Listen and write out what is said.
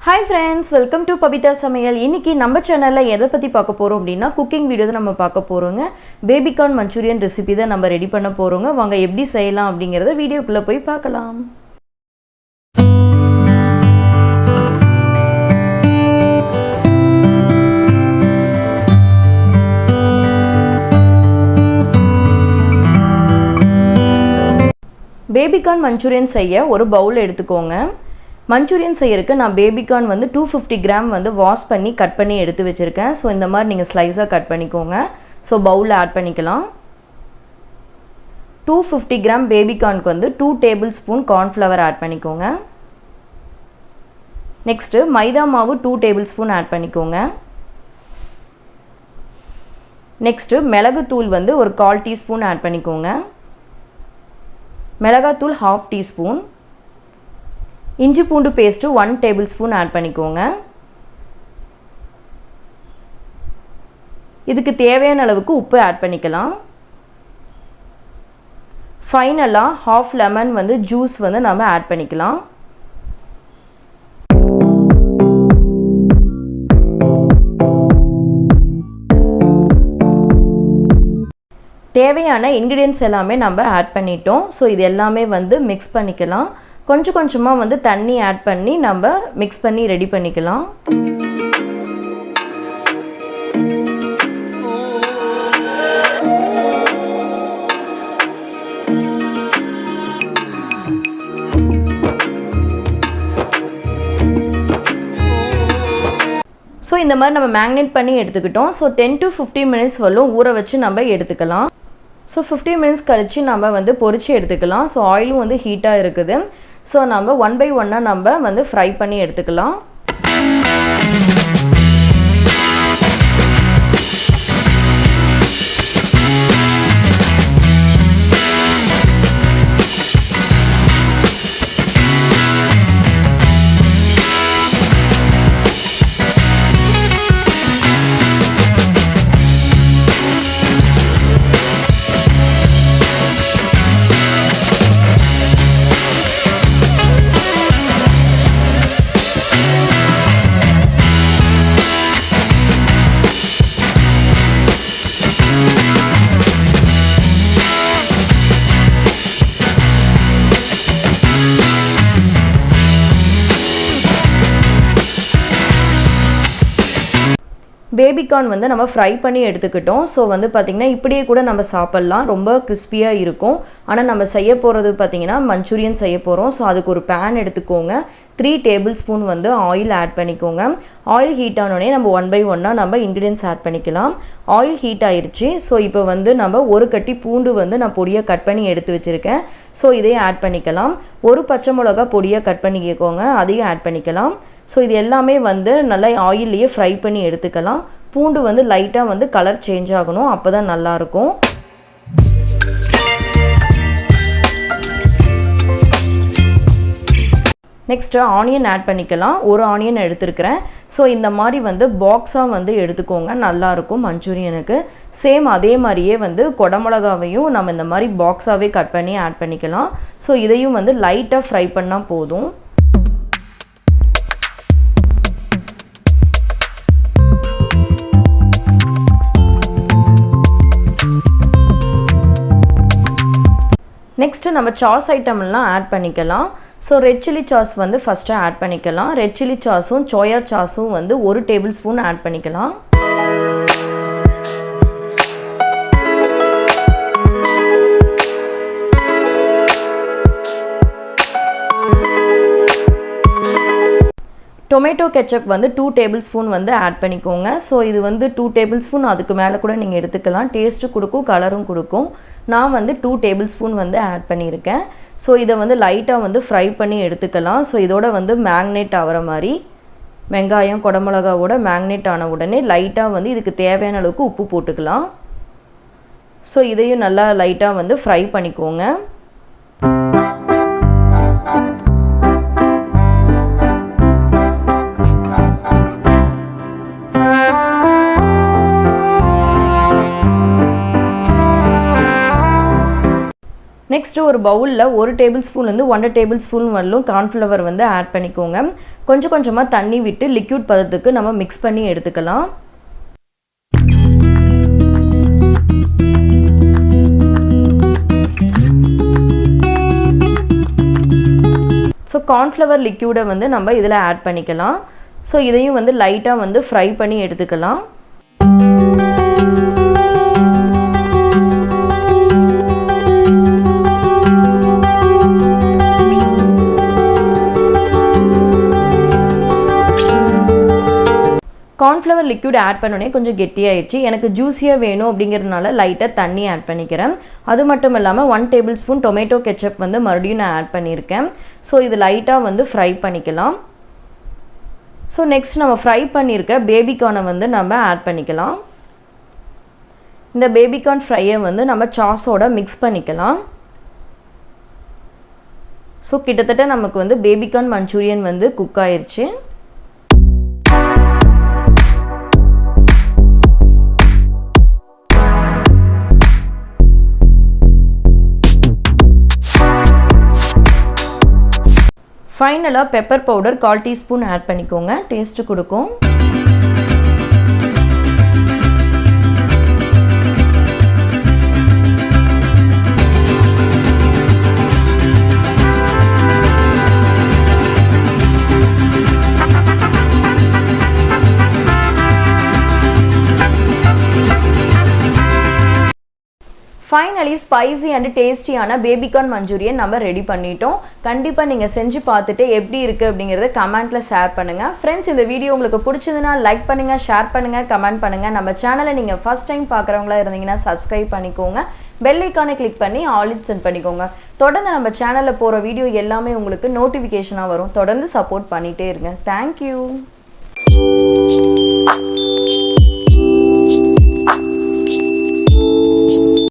Hi friends, welcome to Pabitha Samayal. இன்னைக்கு நம்ம சேனல்ல எதை பத்தி பார்க்க போறோம் அப்படினா குக்கிங் வீடியோ தான் நம்ம பார்க்க போறோங்க. பேபி கார்ன் மஞ்சூரியன் ரெசிபி தான் நம்ம ரெடி பண்ண போறோங்க. வாங்க எப்படி செய்யலாம் அப்படிங்கறத வீடியோக்குள்ள போய் பார்க்கலாம். பேபி கார்ன் மஞ்சூரியன் செய்ய ஒரு பவுல் எடுத்துக்கோங்க. மஞ்சூரியன் செய்யறதுக்கு நான் பேபி கார்ன் வந்து 250 கிராம் வந்து வாஷ் பண்ணி கட் பண்ணி எடுத்து வச்சிருக்கேன். ஸோ இந்த மாதிரி நீங்கள் ஸ்லைஸாக கட் பண்ணிக்கோங்க. ஸோ பவுலில் ஆட் பண்ணிக்கலாம். 250 கிராம் பேபி கார்னுக்கு வந்து 2 டேபிள் ஸ்பூன் கார்ன்ஃப்ளவர் ஆட் பண்ணிக்கோங்க. நெக்ஸ்ட்டு மைதா மாவு 2 டேபிள் ஸ்பூன் ஆட் பண்ணிக்கோங்க. நெக்ஸ்ட்டு மிளகுத்தூள் வந்து ஒரு 1/4 டீஸ்பூன் ஆட் பண்ணிக்கோங்க. மிளகாத்தூள் 1/2 டீஸ்பூன். இஞ்சி பூண்டு பேஸ்ட்டு 1 டேபிள் ஸ்பூன் ஆட் பண்ணிக்கோங்க. இதுக்கு தேவையான அளவுக்கு உப்பு ஆட் பண்ணிக்கலாம். ஃபைனலாக 1/2 லெமன் வந்து ஜூஸ் வந்து நம்ம ஆட் பண்ணிக்கலாம். தேவையான இன்க்ரீடியன்ட்ஸ் எல்லாமே நம்ம ஆட் பண்ணிட்டோம். ஸோ இது எல்லாமே வந்து மிக்ஸ் பண்ணிக்கலாம். கொஞ்சம் கொஞ்சமாக வந்து தண்ணி ஆட் பண்ணி நம்ம மிக்ஸ் பண்ணி ரெடி பண்ணிக்கலாம். ஸோ இந்த மாதிரி நம்ம மேக்னேட் பண்ணி எடுத்துக்கிட்டோம். ஸோ 10 to 15 மினிட்ஸ் வரலும் ஊற வச்சு நம்ம எடுத்துக்கலாம். ஸோ 15 மினிட்ஸ் கழித்து நம்ம வந்து பொரிச்சு எடுத்துக்கலாம். ஸோ ஆயிலும் வந்து ஹீட்டாக இருக்குது. ஸோ நம்ம 1 by 1 நம்ம வந்து ஃப்ரை பண்ணி எடுத்துக்கலாம். பேபி கார்ன் வந்து நம்ம ஃப்ரை பண்ணி எடுத்துக்கிட்டோம். ஸோ வந்து பார்த்திங்கன்னா இப்படியே கூட நம்ம சாப்பிட்லாம். ரொம்ப கிறிஸ்பியாக இருக்கும். ஆனால் நம்ம செய்ய போகிறது பார்த்திங்கன்னா மஞ்சூரியன் செய்ய போகிறோம். ஸோ அதுக்கு ஒரு பேன் எடுத்துக்கோங்க. 3 டேபிள் ஸ்பூன் வந்து ஆயில் ஆட் பண்ணிக்கோங்க. ஆயில் ஹீட் ஆனோடனே நம்ம 1 by 1 நம்ம இன்க்ரீடியன்ஸ் ஆட் பண்ணிக்கலாம். ஆயில் ஹீட் ஆயிடுச்சு. ஸோ இப்போ வந்து நம்ம ஒரு கட்டி பூண்டு வந்து நான் பொடியாக கட் பண்ணி எடுத்து வச்சுருக்கேன். ஸோ இதையும் ஆட் பண்ணிக்கலாம். ஒரு பச்சை மிளகா பொடியாக கட் பண்ணிக்கோங்க. அதையும் ஆட் பண்ணிக்கலாம். ஸோ இது எல்லாமே வந்து நல்லா ஆயில்லையே ஃப்ரை பண்ணி எடுத்துக்கலாம். பூண்டு வந்து லைட்டாக வந்து கலர் சேஞ்ச் ஆகணும். அப்போ தான் நல்லாயிருக்கும். நெக்ஸ்ட்டு ஆனியன் ஆட் பண்ணிக்கலாம். ஒரு ஆனியன் எடுத்துருக்கிறேன். ஸோ இந்த மாதிரி வந்து பாக்ஸாக வந்து எடுத்துக்கோங்க. நல்லாயிருக்கும் மஞ்சூரியனுக்கு. சேம் அதே மாதிரியே வந்து குடமிளகாவையும் நம்ம இந்த மாதிரி பாக்ஸாகவே கட் பண்ணி ஆட் பண்ணிக்கலாம். ஸோ இதையும் வந்து லைட்டாக ஃப்ரை பண்ணால் போதும். நெக்ஸ்ட்டு நம்ம சாஸ் ஐட்டம்லாம் ஆட் பண்ணிக்கலாம். ஸோ ரெட் சில்லி சாஸ் வந்து ஃபஸ்ட்டு ஆட் பண்ணிக்கலாம். ரெட் சில்லி சாஸும் சோயா சாஸும் வந்து 1 டேபிள் ஸ்பூன் ஆட் பண்ணிக்கலாம். டொமேட்டோ கெச்சப் வந்து 2 டேபிள் ஸ்பூன் வந்து ஆட் பண்ணிக்கோங்க. ஸோ இது வந்து 2 டேபிள் ஸ்பூன் அதுக்கு மேலே கூட நீங்கள் எடுத்துக்கலாம். டேஸ்ட்டு கொடுக்கும், கலரும் கொடுக்கும். நான் வந்து 2 டேபிள் ஸ்பூன் வந்து ஆட் பண்ணியிருக்கேன். ஸோ இதை வந்து லைட்டாக வந்து ஃப்ரை பண்ணி எடுத்துக்கலாம். ஸோ இதோட வந்து மேக்னேட் ஆகிற மாதிரி வெங்காயம் குடமிளகாவோட மேக்னேட் ஆன உடனே லைட்டாக வந்து இதுக்கு தேவையான அளவுக்கு உப்பு போட்டுக்கலாம். ஸோ இதையும் நல்லா லைட்டாக வந்து ஃப்ரை பண்ணிக்கோங்க. நெக்ஸ்ட் ஒரு பவுல்ல 1 டேபிள் ஸ்பூன் வந்து 1 டேபிள் ஸ்பூன் வரலும் கார்ன்ஃப்ளவர் வந்து ஆட் பண்ணிக்கோங்க. கொஞ்சம் கொஞ்சமாக தண்ணி விட்டு லிக்யூட் பதத்துக்கு நம்ம மிக்ஸ் பண்ணி எடுத்துக்கலாம். ஸோ கார்ன்ஃப்ளவர் லிக்யூடை வந்து நம்ம இதில் ஆட் பண்ணிக்கலாம். ஸோ இதையும் வந்து லைட்டாக வந்து ஃப்ரை பண்ணி எடுத்துக்கலாம். கார்ன்ஃப்ளவர் லிக்யூட் ஆட் பண்ணோடனே கொஞ்சம் கெட்டியாயிடுச்சு. எனக்கு ஜூஸியாக வேணும் அப்படிங்கிறதுனால லைட்டாக தண்ணி ஆட் பண்ணிக்கிறேன். அது மட்டும் இல்லாமல் 1 டேபிள் ஸ்பூன் டொமேட்டோ கெச்சப் வந்து மறுபடியும் நான் ஆட் பண்ணியிருக்கேன். ஸோ இது லைட்டாக வந்து ஃப்ரை பண்ணிக்கலாம். ஸோ நெக்ஸ்ட் நம்ம ஃப்ரை பண்ணியிருக்க பேபிகார்னை வந்து நம்ம ஆட் பண்ணிக்கலாம். இந்த பேபிகார்ன் ஃப்ரையை வந்து நம்ம சாஸோட மிக்ஸ் பண்ணிக்கலாம். ஸோ கிட்டத்தட்ட நமக்கு வந்து பேபிகார்ன் மஞ்சூரியன் வந்து குக் ஆயிடுச்சு. ஃபைனலாக பெப்பர் பவுடர் 1/4 டீஸ்பூன் ஆட் பண்ணிக்கோங்க, டேஸ்ட்டு கொடுக்கும். ஃபைனலி ஸ்பைசி அண்ட் டேஸ்டியான பேபிகார்ன் மஞ்சூரியன் நம்ம ரெடி பண்ணிட்டோம். கண்டிப்பாக நீங்கள் செஞ்சு பார்த்துட்டு எப்படி இருக்குது அப்படிங்கிறத கமெண்ட்டில் ஷேர் பண்ணுங்கள். ஃப்ரெண்ட்ஸ், இந்த வீடியோ உங்களுக்கு பிடிச்சதுன்னா லைக் பண்ணுங்கள், ஷேர் பண்ணுங்கள், கமெண்ட் பண்ணுங்கள். நம்ம சேனலை நீங்கள் ஃபஸ்ட் டைம் பார்க்குறவங்களா இருந்தீங்கன்னா சப்ஸ்கிரைப் பண்ணிக்கோங்க. பெல் ஐக்கானை கிளிக் பண்ணி ஆல் இட் சென்ட் பண்ணிக்கோங்க. தொடர்ந்து நம்ம சேனலில் போகிற வீடியோ எல்லாமே உங்களுக்கு நோட்டிஃபிகேஷனாக வரும். தொடர்ந்து சப்போர்ட் பண்ணிகிட்டே இருங்க. தேங்க்யூ.